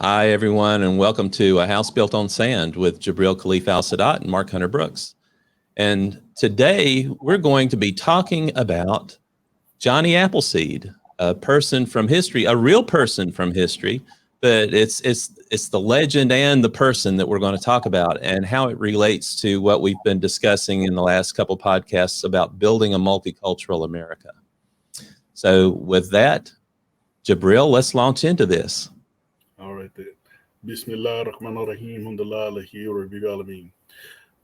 Hi, everyone, and welcome to A House Built on Sand with Jabril Khalif Al-Sadat and Mark Hunter Brooks. And today we're going to be talking about Johnny Appleseed, a person from history, a real person from history, but it's the legend and the person that we're going to talk about and how it relates to what we've been discussing in the last couple podcasts about building a multicultural America. So with that, Jabril, let's launch into this. All right, then. Bismillah ar-Rahman ar-Rahim, Alhamdulillah, Alahi, Rabbil Alameen.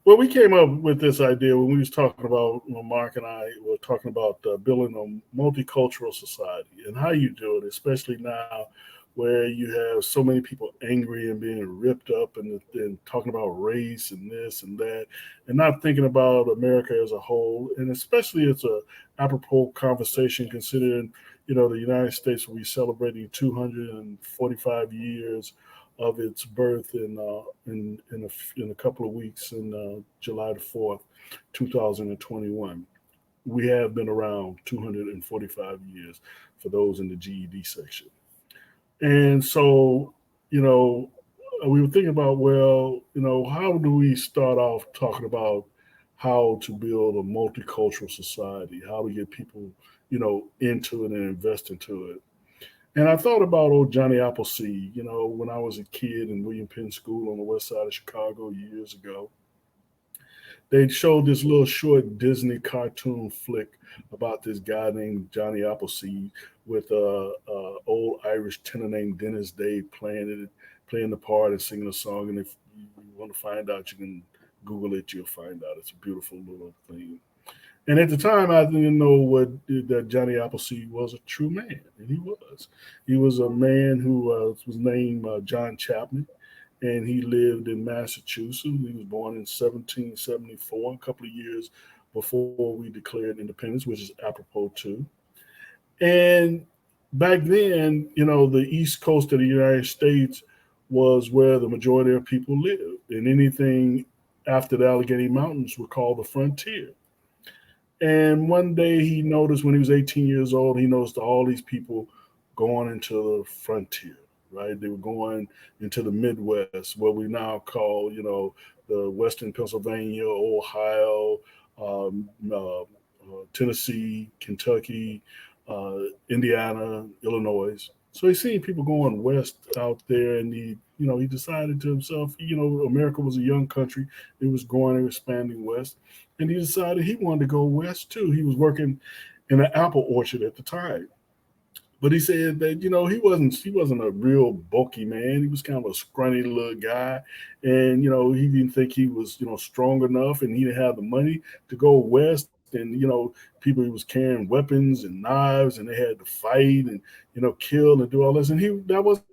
Well, we came up with this idea when we was talking about, Mark and I were talking about building a multicultural society and how you do it, especially now where you have so many people angry and being ripped up and talking about race and this and that, and not thinking about America as a whole. And especially it's a apropos conversation considering, the United States will be celebrating 245 years of its birth in a couple of weeks in July the 4th, 2021. We have been around 245 years for those in the GED section. And so, we were thinking about, well, how do we start off talking about how to build a multicultural society, how to get people, into it and invest into it. And I thought about old Johnny Appleseed, when I was a kid in William Penn School on the west side of Chicago years ago. They showed this little short Disney cartoon flick about this guy named Johnny Appleseed with a old Irish tenor named Dennis Day playing the part and singing a song. And if you want to find out, you can Google it. You'll find out. It's a beautiful little thing. And at the time, I didn't know that Johnny Appleseed was a true man, and he was. He was a man who was named John Chapman, and he lived in Massachusetts. He was born in 1774, a couple of years before we declared independence, which is apropos too. And back then, the East Coast of the United States was where the majority of people lived, and anything after the Allegheny Mountains were called the frontier. And one day he noticed when he was 18 years old, he noticed all these people going into the frontier, right? They were going into the Midwest, what we now call, the Western Pennsylvania, Ohio, Tennessee, Kentucky, Indiana, Illinois. So he seen people going west out there, and he decided to himself, America was a young country. It was growing and expanding west. And he decided he wanted to go west too. He was working in an apple orchard at the time. But he said that, he wasn't a real bulky man. He was kind of a scrawny little guy. And, he didn't think he was, strong enough, and he didn't have the money to go west. And, people, he was carrying weapons and knives, and they had to fight and, kill and do all this. And that wasn't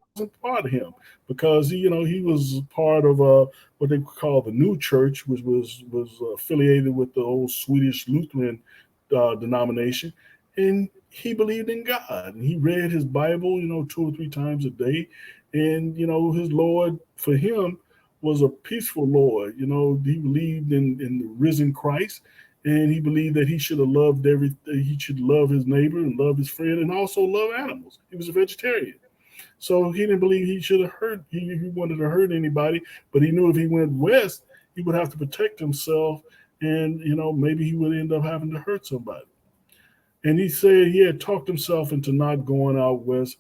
part of him, because he was part of what they call the New Church, which was affiliated with the old Swedish Lutheran denomination, and he believed in God, and he read his Bible, 2 or 3 times a day, and his Lord for him was a peaceful Lord. He believed in the risen Christ, and he believed that he should have loved everything. He should love his neighbor and love his friend, and also love animals. He was a vegetarian. So he didn't believe he should have hurt. He wanted to hurt anybody, but he knew if he went west, he would have to protect himself, and maybe he would end up having to hurt somebody. And he said he had talked himself into not going out west,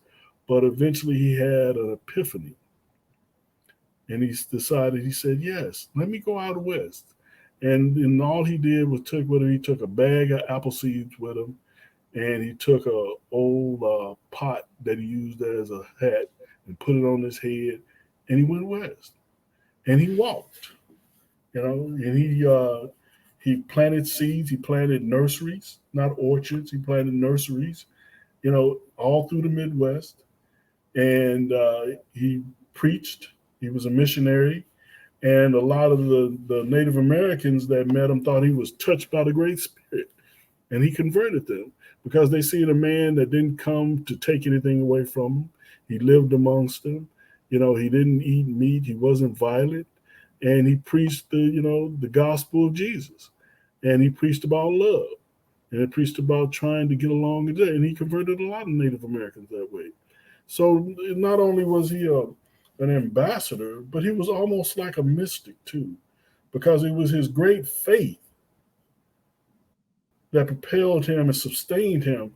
but eventually he had an epiphany, and he decided. He said, "Yes, let me go out west." And all he did was he took a bag of apple seeds with him, and he took a old pot that he used as a hat and put it on his head, and he went west, and he walked, and he planted seeds, he planted nurseries, not orchards, he planted nurseries, all through the Midwest, and he preached. He was a missionary, and a lot of the Native Americans that met him thought he was touched by the Great Spirit, and he converted them because they seen a man that didn't come to take anything away from them. He lived amongst them. He didn't eat meat. He wasn't violent, and he preached the gospel of Jesus, and he preached about love, and he preached about trying to get along and he converted a lot of Native Americans that way. So not only was he an ambassador, but he was almost like a mystic too, because it was his great faith that propelled him and sustained him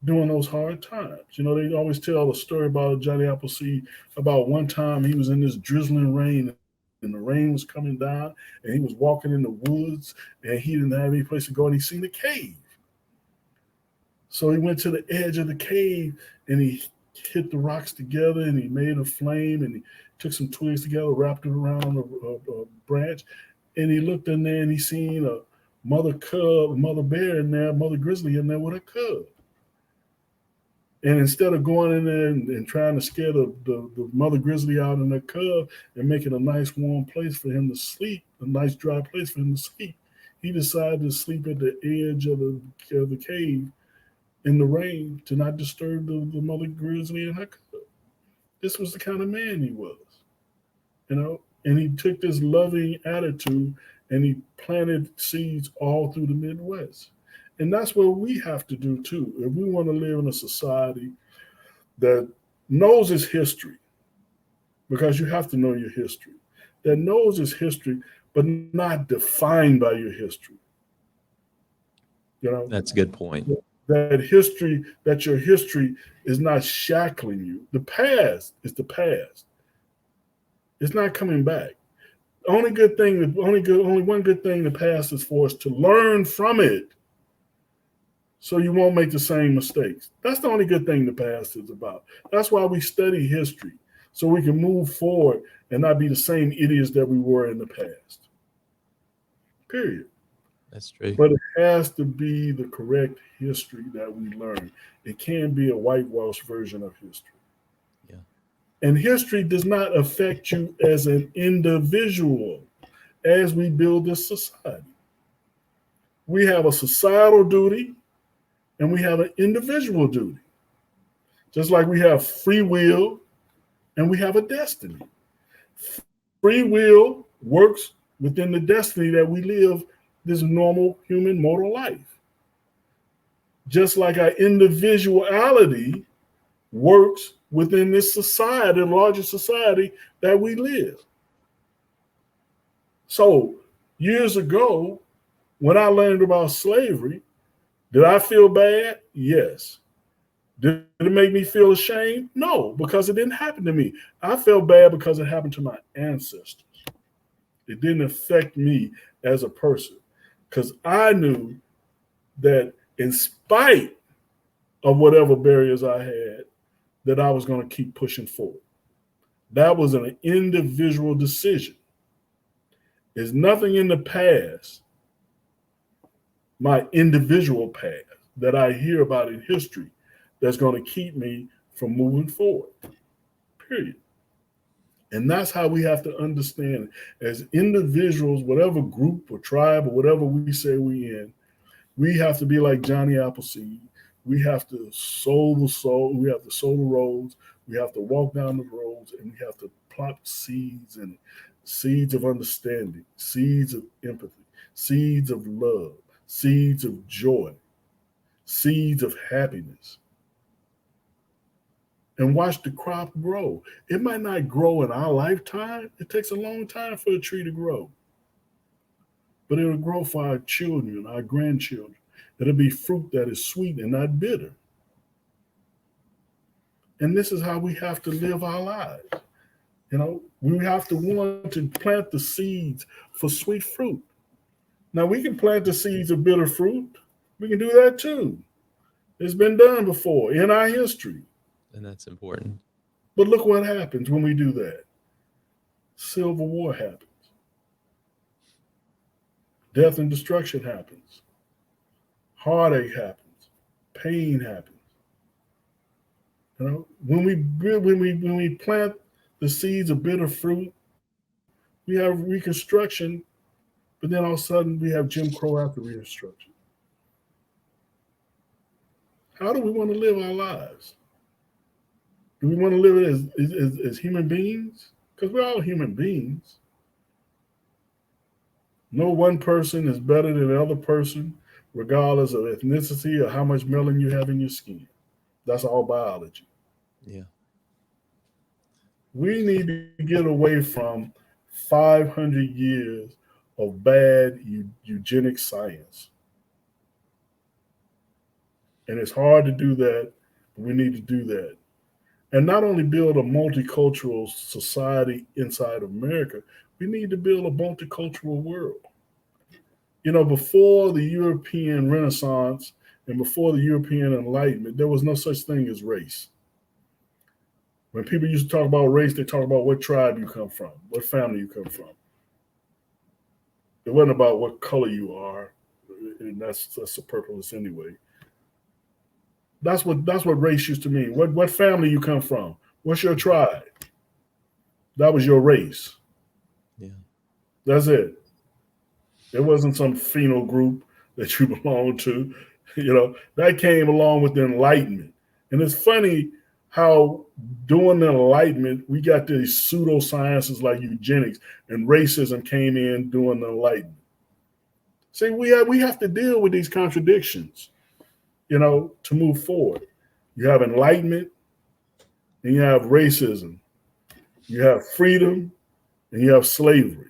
during those hard times. You know, they always tell a story about Johnny Appleseed about one time he was in this drizzling rain and the rain was coming down and he was walking in the woods and he didn't have any place to go and he seen a cave. So he went to the edge of the cave and he hit the rocks together and he made a flame and he took some twigs together, wrapped it around a branch, and he looked in there and he seen a mother cub, a mother bear in there, mother grizzly in there with a cub. And instead of going in there and trying to scare the mother grizzly out and the cub and making a nice warm place for him to sleep, a nice dry place for him to sleep, he decided to sleep at the edge of the cave in the rain to not disturb the mother grizzly and her cub. This was the kind of man he was, you know. And he took this loving attitude and he planted seeds all through the Midwest. And that's what we have to do too. If we want to live in a society that knows its history, because you have to know your history, that knows its history, but not defined by your history. You know, That's a good point. That your history is not shackling you. The past is the past. It's not coming back. Only one good thing the past is for us to learn from it, so you won't make the same mistakes. That's the only good thing the past is about. That's why we study history, so we can move forward and not be the same idiots that we were in the past. Period. That's true. But it has to be the correct history that we learn. It can't be a whitewashed version of history. Yeah. And history does not affect you as an individual as we build this society. We have a societal duty and we have an individual duty. Just like we have free will and we have a destiny. Free will works within the destiny that we live this normal human mortal life. Just like our individuality works within this society, larger society that we live. So years ago, when I learned about slavery, did I feel bad? Yes. Did it make me feel ashamed? No, because it didn't happen to me. I felt bad because it happened to my ancestors. It didn't affect me as a person because I knew that in spite of whatever barriers I had, that I was going to keep pushing forward. That was an individual decision. There's nothing in the past, my individual past, that I hear about in history that's going to keep me from moving forward. Period. And that's how we have to understand it. As individuals, whatever group or tribe or whatever we say we in, we have to be like Johnny Appleseed. We have to sow the soul. We have to sow the roads. We have to walk down the roads, and we have to plot seeds in it. Seeds of understanding, seeds of empathy, seeds of love, seeds of joy, seeds of happiness. And watch the crop grow. It might not grow in our lifetime. It takes a long time for a tree to grow. But it'll grow for our children, our grandchildren. It'll be fruit that is sweet and not bitter. And this is how we have to live our lives. You know, we have to want to plant the seeds for sweet fruit. Now, we can plant the seeds of bitter fruit. We can do that too. It's been done before in our history. And that's important. But look what happens when we do that. Civil war happens. Death and destruction happens. Heartache happens. Pain happens. You know, when we plant the seeds of bitter fruit, we have Reconstruction, but then all of a sudden we have Jim Crow after Reconstruction. How do we want to live our lives? Do we want to live it as human beings? Because we're all human beings. No one person is better than the other person, regardless of ethnicity or how much melanin you have in your skin. That's all biology. Yeah. We need to get away from 500 years of bad eugenic science. And it's hard to do that, but we need to do that. And not only build a multicultural society inside America, we need to build a multicultural world. You know, before the European Renaissance and before the European Enlightenment, there was no such thing as race. When people used to talk about race, they talk about what tribe you come from, what family you come from. It wasn't about what color you are, and that's superfluous anyway. That's what race used to mean. What family you come from? What's your tribe? That was your race. Yeah. That's it. It wasn't some pheno group that you belong to. You know, that came along with the Enlightenment. And it's funny how during the Enlightenment, we got these pseudosciences like eugenics, and racism came in during the Enlightenment. See, we have to deal with these contradictions, you know, to move forward. You have enlightenment and you have racism. You have freedom and you have slavery.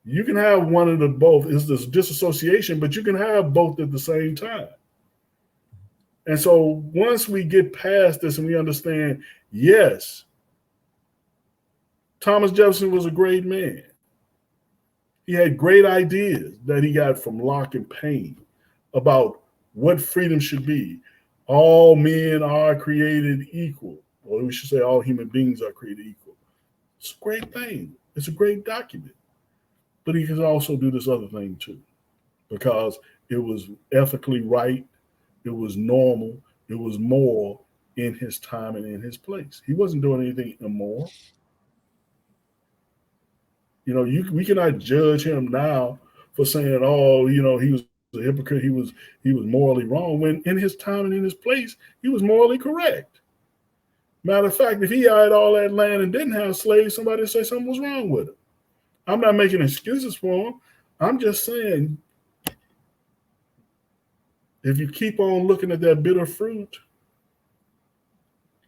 You can have one of the both. It's this disassociation, but you can have both at the same time. And so once we get past this and we understand, yes, Thomas Jefferson was a great man. He had great ideas that he got from Locke and Paine about what freedom should be. All men are created equal. Or we should say all human beings are created equal. It's a great thing. It's a great document. But he could also do this other thing too, because it was ethically right, it was normal, it was moral in his time and in his place. He wasn't doing anything immoral. You know, we cannot judge him now for saying, "Oh, you know, he was a hypocrite. He was morally wrong." When in his time and in his place, he was morally correct. Matter of fact, if he had all that land and didn't have slaves, somebody would say something was wrong with him. I'm not making excuses for him. I'm just saying, if you keep on looking at that bitter fruit,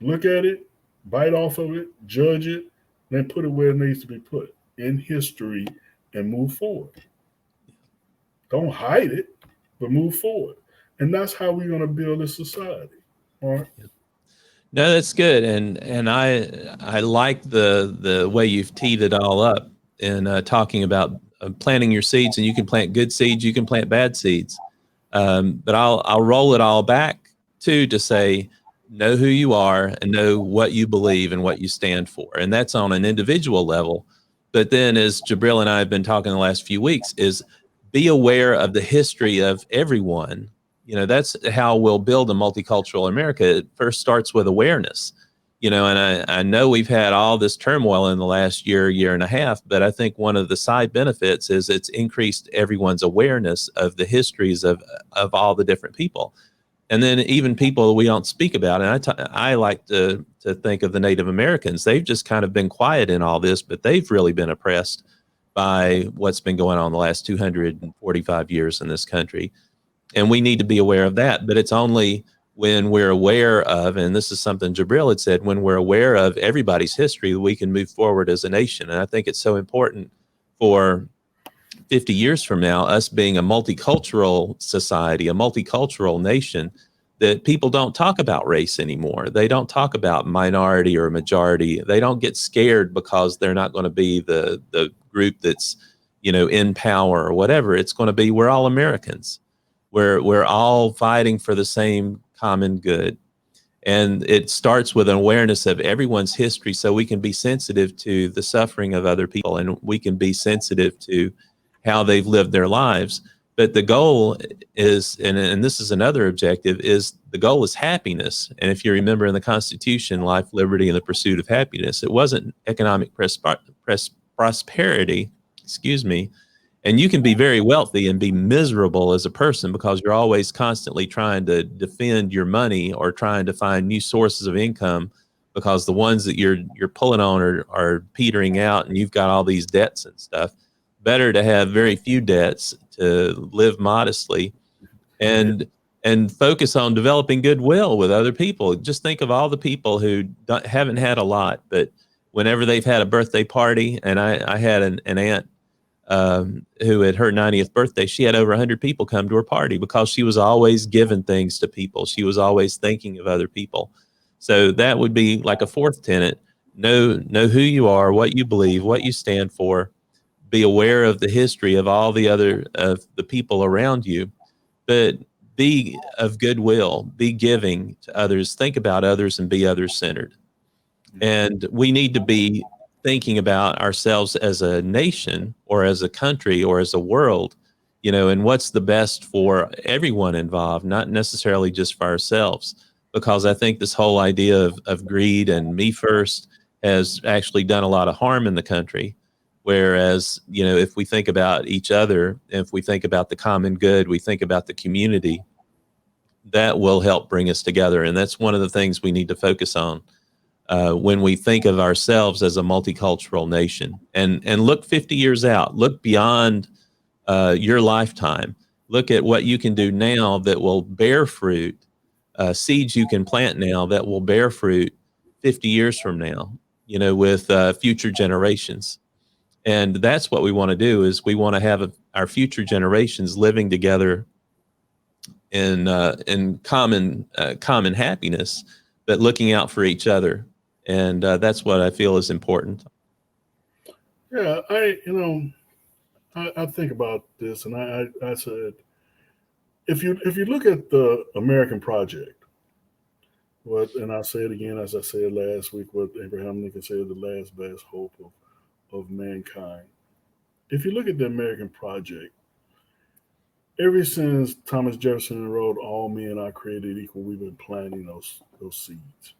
look at it, bite off of it, judge it, then put it where it needs to be put in history and move forward. Don't hide it, but move forward. And that's how we're going to build this society. All right. No, that's good, and I like the way you've teed it all up in talking about planting your seeds, and you can plant good seeds, you can plant bad seeds, but I'll roll it all back too to say, know who you are and know what you believe and what you stand for, and that's on an individual level. But then, as Jabril and I have been talking the last few weeks, is be aware of the history of everyone. You know, that's how we'll build a multicultural America. It first starts with awareness, you know, and I know we've had all this turmoil in the last year and a half, but I think one of the side benefits is it's increased everyone's awareness of the histories of all the different people. And then even people we don't speak about. And I like to think of the Native Americans. They've just kind of been quiet in all this, but they've really been oppressed by what's been going on the last 245 years in this country. And we need to be aware of that. But it's only when we're aware of, and this is something Jabril had said, when we're aware of everybody's history, we can move forward as a nation. And I think it's so important for 50 years from now, us being a multicultural society, a multicultural nation, that people don't talk about race anymore. They don't talk about minority or majority. They don't get scared because they're not going to be the group that's, you know, in power or whatever. It's going to be, we're all Americans. We're all fighting for the same common good. And it starts with an awareness of everyone's history so we can be sensitive to the suffering of other people, and we can be sensitive to how they've lived their lives. But the goal is, and this is another objective, is the goal is happiness. And if you remember in the Constitution, life, liberty, and the pursuit of happiness, it wasn't economic prosperity, excuse me. And you can be very wealthy and be miserable as a person because you're always constantly trying to defend your money or trying to find new sources of income because the ones that you're pulling on are petering out and you've got all these debts and stuff. Better to have very few debts, to live modestly, and and focus on developing goodwill with other people. Just think of all the people who haven't had a lot, but whenever they've had a birthday party, and I had an aunt who at her 90th birthday, she had over 100 people come to her party because she was always giving things to people. She was always thinking of other people. So that would be like a fourth tenet. Know who you are, what you believe, what you stand for. Be aware of the history of all the other of the people around you, but be of goodwill, be giving to others, think about others, and be others centered. And we need to be thinking about ourselves as a nation or as a country or as a world, and what's the best for everyone involved, not necessarily just for ourselves. Because I think this whole idea of greed and me first has actually done a lot of harm in the country. Whereas, if we think about each other, if we think about the common good, we think about the community, that will help bring us together. And that's one of the things we need to focus on when we think of ourselves as a multicultural nation. And look 50 years out, look beyond your lifetime. Look at what you can do now that will bear fruit, seeds you can plant now that will bear fruit 50 years from now, with future generations. And that's what we want to do, is we want to have our future generations living together in common happiness, but looking out for each other. And that's what I feel is important. Yeah, I think about this, and I said, if you look at the American project, and I'll say it again as I said last week, what Abraham Lincoln said, the last best hope of mankind. If you look at the American project, ever since Thomas Jefferson wrote "All men are created equal," we've been planting those seeds.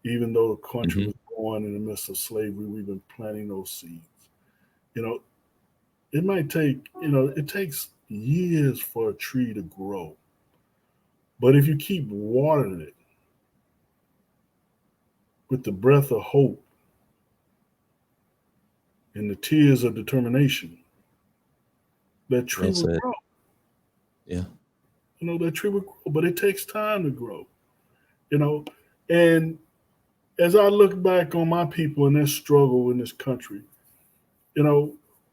Even though the country was born in the midst of slavery, we've been planting those seeds. It might take, it takes years for a tree to grow. But if you keep watering it with the breath of hope and the tears of determination, that tree will grow. Yeah. That tree will grow, but it takes time to grow. And as I look back on my people and their struggle in this country,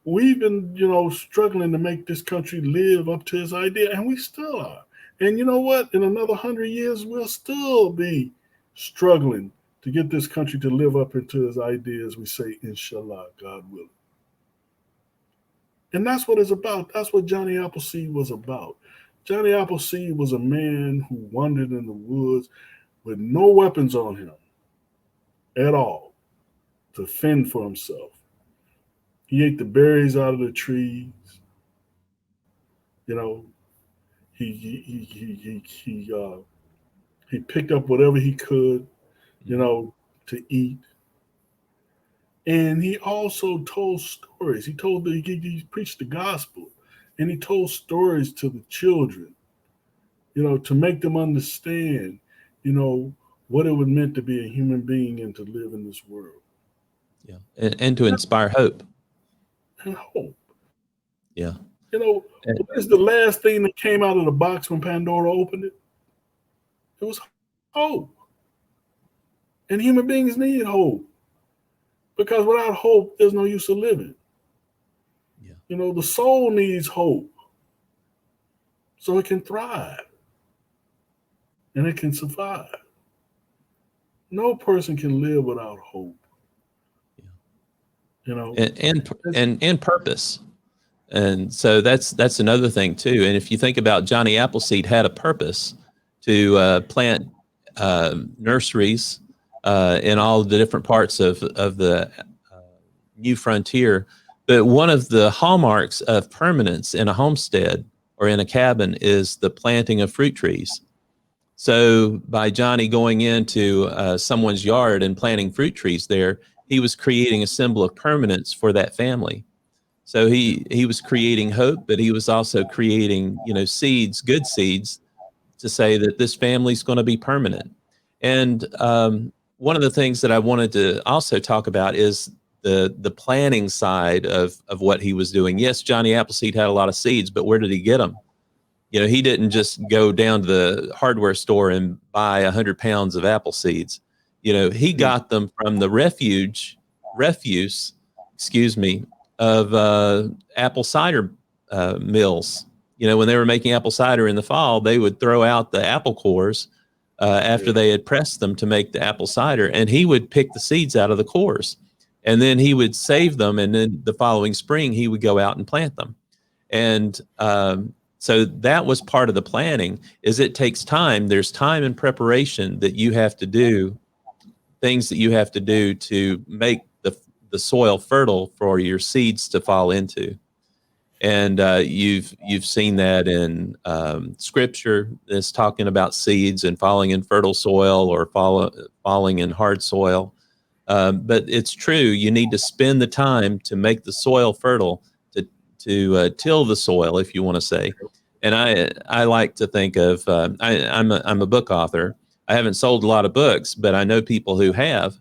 we've been, struggling to make this country live up to its idea, and we still are. And you know what? In another 100 years, we'll still be struggling to get this country to live up into its ideas. We say, inshallah, God willing. And that's what it's about. That's what Johnny Appleseed was about. Johnny Appleseed was a man who wandered in the woods with no weapons on him at all to fend for himself. He ate the berries out of the trees. He picked up whatever he could, to eat. And he also told stories. He preached the gospel, and he told stories to the children, to make them understand, what it would meant to be a human being and to live in this world. Yeah, and to inspire hope. And hope. Yeah. What is the last thing that came out of the box when Pandora opened it? It was hope. And human beings need hope. Because without hope, there's no use of living. Yeah. The soul needs hope so it can thrive and it can survive. No person can live without hope. And purpose. And so that's another thing too. And if you think about Johnny Appleseed had a purpose to plant nurseries in all the different parts of the new frontier. But one of the hallmarks of permanence in a homestead or in a cabin is the planting of fruit trees. So by Johnny going into someone's yard and planting fruit trees there, he was creating a symbol of permanence for that family. So he was creating hope, but he was also creating, seeds, good seeds, to say that this family's going to be permanent. And one of the things that I wanted to also talk about is the planning side of what he was doing. Yes, Johnny Appleseed had a lot of seeds, but where did he get them? He didn't just go down to the hardware store and buy 100 pounds of apple seeds. He got them from the refuse, excuse me, of apple cider mills. When they were making apple cider in the fall, they would throw out the apple cores after they had pressed them to make the apple cider, and he would pick the seeds out of the cores, and then he would save them, and then the following spring he would go out and plant them. And so that was part of the planning. Is it takes time. There's time and preparation that you have to do, things that you have to do to make the soil fertile for your seeds to fall into. And you've seen that in scripture that's talking about seeds and falling in fertile soil or falling in hard soil. But it's true. You need to spend the time to make the soil fertile, to till the soil, if you want to say. And I like to think of I'm a book author. I haven't sold a lot of books, but I know people who have.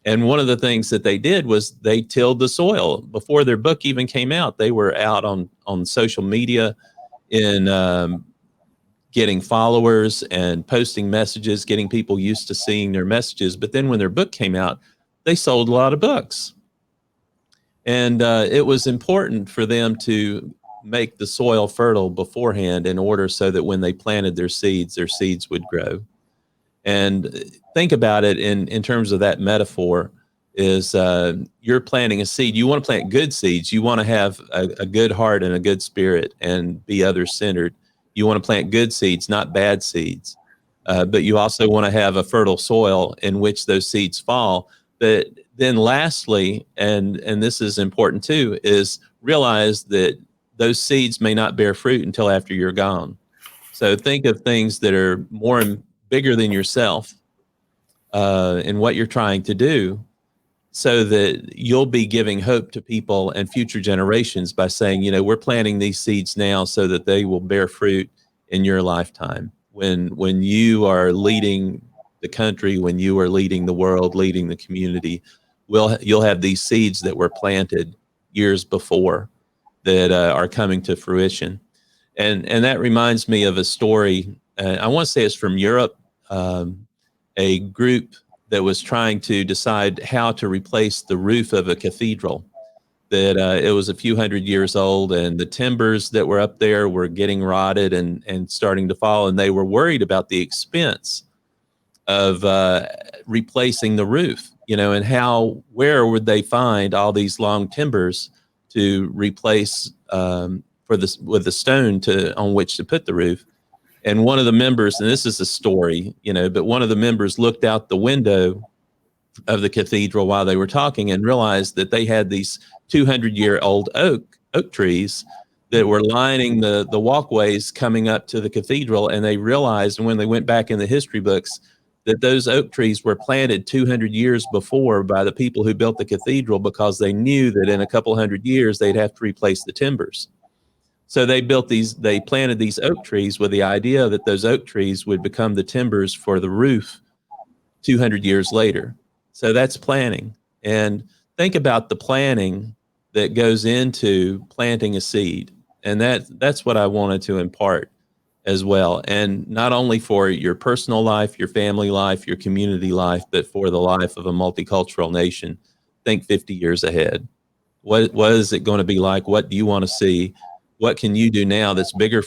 And one of the things that they did was they tilled the soil before their book even came out. They were out on social media in getting followers and posting messages, getting people used to seeing their messages. But then when their book came out, they sold a lot of books. And it was important for them to make the soil fertile beforehand in order so that when they planted their seeds would grow. And think about it in terms of that metaphor is you're planting a seed. You want to plant good seeds. You want to have a good heart and a good spirit and be other-centered. You want to plant good seeds, not bad seeds. But you also want to have a fertile soil in which those seeds fall. But then lastly, and this is important too, is realize that those seeds may not bear fruit until after you're gone. So think of things that are bigger than yourself in what you're trying to do, so that you'll be giving hope to people and future generations by saying, we're planting these seeds now so that they will bear fruit in your lifetime. When you are leading the country, when you are leading the world, leading the community, you'll have these seeds that were planted years before that are coming to fruition. And that reminds me of a story. I want to say it's from Europe. A group that was trying to decide how to replace the roof of a cathedral. That it was a few hundred years old, and the timbers that were up there were getting rotted and starting to fall, and they were worried about the expense of replacing the roof. And where would they find all these long timbers to replace with the stone on which to put the roof? And one of the members, and this is a story, but one of the members looked out the window of the cathedral while they were talking and realized that they had these 200-year-old oak trees that were lining the walkways coming up to the cathedral. And they realized when they went back in the history books that those oak trees were planted 200 years before by the people who built the cathedral, because they knew that in a couple hundred years they'd have to replace the timbers. So they planted these oak trees with the idea that those oak trees would become the timbers for the roof 200 years later. So that's planning. And think about the planning that goes into planting a seed. And that's what I wanted to impart as well. And not only for your personal life, your family life, your community life, but for the life of a multicultural nation. Think 50 years ahead. What is it going to be like? What do you want to see? What can you do now that's bigger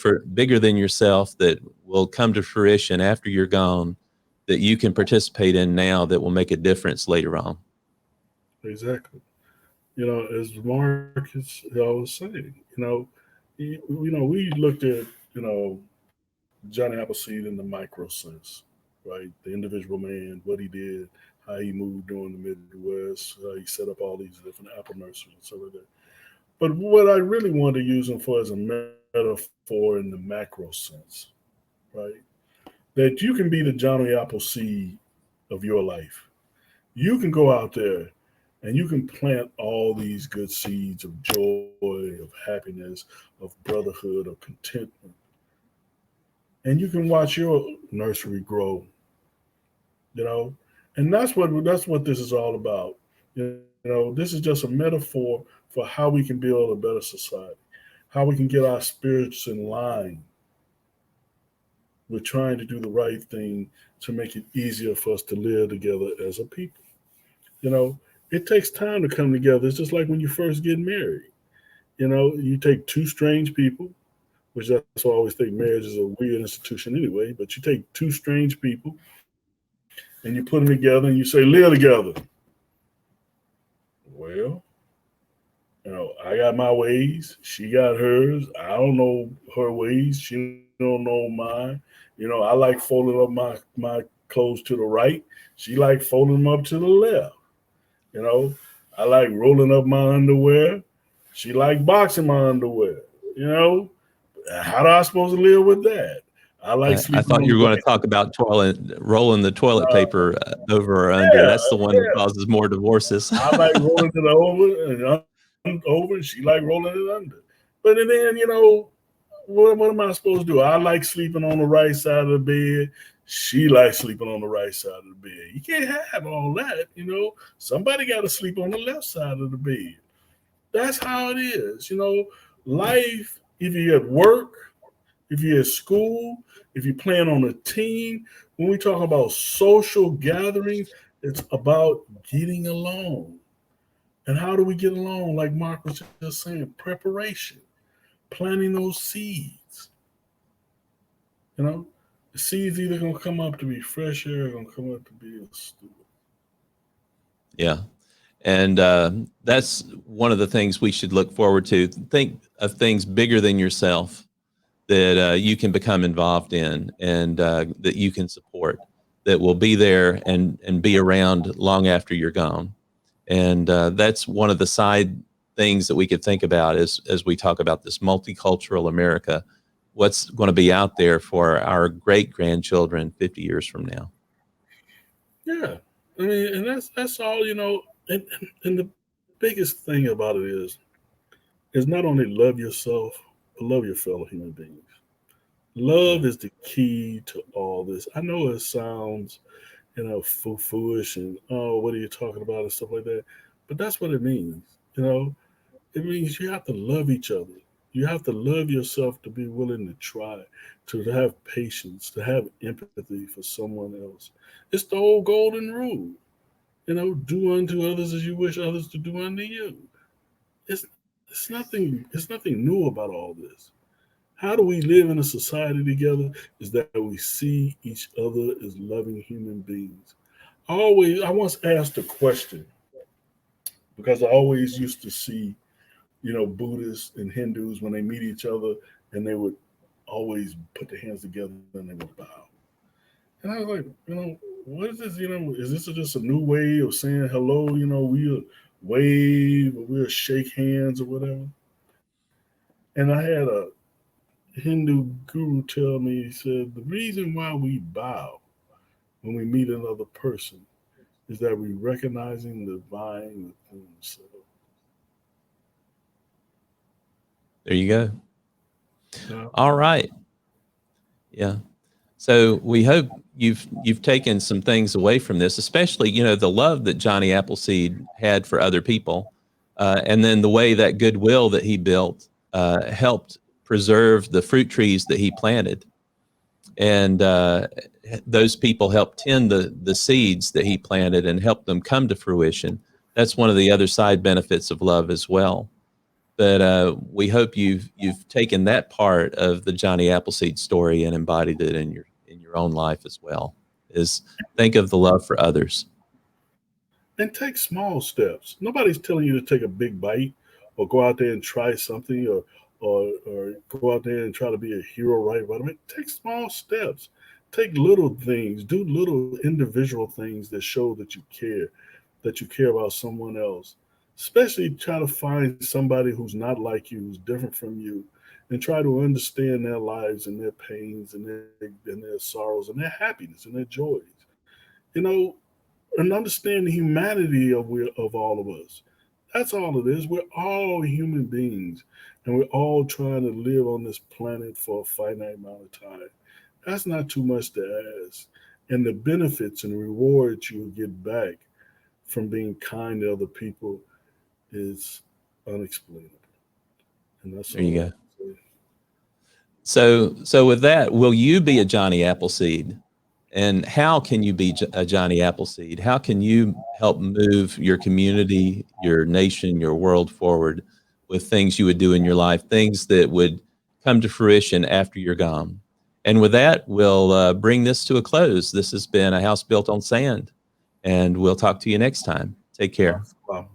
than yourself, that will come to fruition after you're gone, that you can participate in now, that will make a difference later on? Exactly. As Marcus was saying, we looked at, Johnny Appleseed in the micro sense, right? The individual man, what he did, how he moved during the Midwest, how he set up all these different apple nurseries and stuff like that. But what I really wanted to use him for as a metaphor in the macro sense, right? That you can be the Johnny Appleseed of your life. You can go out there and you can plant all these good seeds of joy, of happiness, of brotherhood, of contentment. And you can watch your nursery grow, and that's what this is all about. This is just a metaphor for how we can build a better society, how we can get our spirits in line, We're trying to do the right thing to make it easier for us to live together as a people. You know, it takes time to come together. It's just like when you first get married. You know, you take two strange people, which that's why I always think marriage is a weird institution anyway, but you take two strange people and you put them together and you say, live together. Well, you know, I got my ways, she got hers. I don't know her ways, she don't know mine. You know, I like folding up my clothes to the right. She like folding them up to the left. You know, I like rolling up my underwear. She like boxing my underwear. You know, how do I supposed to live with that? I like I sleeping thought on you the were going to right. talk about rolling the toilet Uh, paper over or under. yeah, That's the one that yeah. causes more divorces. I like rolling it over and over, and she like rolling it under. But then, you know, what am I supposed to do? I like sleeping on the right side of the bed. She likes sleeping on the right side of the bed. You can't have all that, you know. Somebody got to sleep on the left side of the bed. That's how it is, you know. Life, if you're at work, if you're at school, if you're playing on a team, when we talk about social gatherings, it's about getting along. And how do we get along? Like Mark was just saying, preparation, planting those seeds. You know, the seeds either gonna come up to be fresh air or gonna come up to be a stew. Yeah. And that's one of the things we should look forward to. Think of things bigger than yourself that you can become involved in and that you can support, that will be there and be around long after you're gone. And that's one of the side things that we could think about as we talk about this multicultural America. What's going to be out there for our great grandchildren 50 years from now? Yeah, I mean, and that's all you know. And the biggest thing about it is not only love yourself, but love your fellow human beings. Love Yeah. is the key to all this. I know it sounds, you know, foolish and oh, what are you talking about and stuff like that, but that's what it means. You know, it means you have to love each other. You have to love yourself to be willing to try, to have patience, to have empathy for someone else. It's the old golden rule. You know, do unto others as you wish others to do unto you. It's it's nothing new about all this. How do we live in a society together? Is that we see each other as loving human beings. I once asked a question because I always used to see, you know, Buddhists and Hindus when they meet each other and they would always put their hands together and they would bow. And I was like, you know, what is this? You know, is this just a new way of saying hello? You know, we'll wave or we'll shake hands or whatever. And I had a Hindu guru tell me, he said, the reason why we bow when we meet another person is that we recognizing the divine within themselves. There you go. Yeah. All right. Yeah. So we hope you've taken some things away from this, especially the love that Johnny Appleseed had for other people, and then the way that goodwill that he built helped preserve the fruit trees that he planted, and those people helped tend the seeds that he planted and helped them come to fruition. That's one of the other side benefits of love as well. But we hope you've taken that part of the Johnny Appleseed story and embodied it in your own life as well. Is think of the love for others. And take small steps. Nobody's telling you to take a big bite or go out there and try something or go out there and try to be a hero right away. I mean, take small steps. Take little things. Do little individual things that show that you care about someone else. Especially try to find somebody who's not like you, who's different from you, and try to understand their lives and their pains and their sorrows and their happiness and their joys. You know, and understand the humanity of all of us. That's all it is. We're all human beings, and we're all trying to live on this planet for a finite amount of time. That's not too much to ask. And the benefits and rewards you get back from being kind to other people is unexplainable. And that's There you all I go. can say. So with that, will you be a Johnny Appleseed? And how can you be a Johnny Appleseed? How can you help move your community, your nation, your world forward with things you would do in your life, things that would come to fruition after you're gone? And with that, we'll bring this to a close. This has been A House Built on Sand, and we'll talk to you next time. Take care. Wow.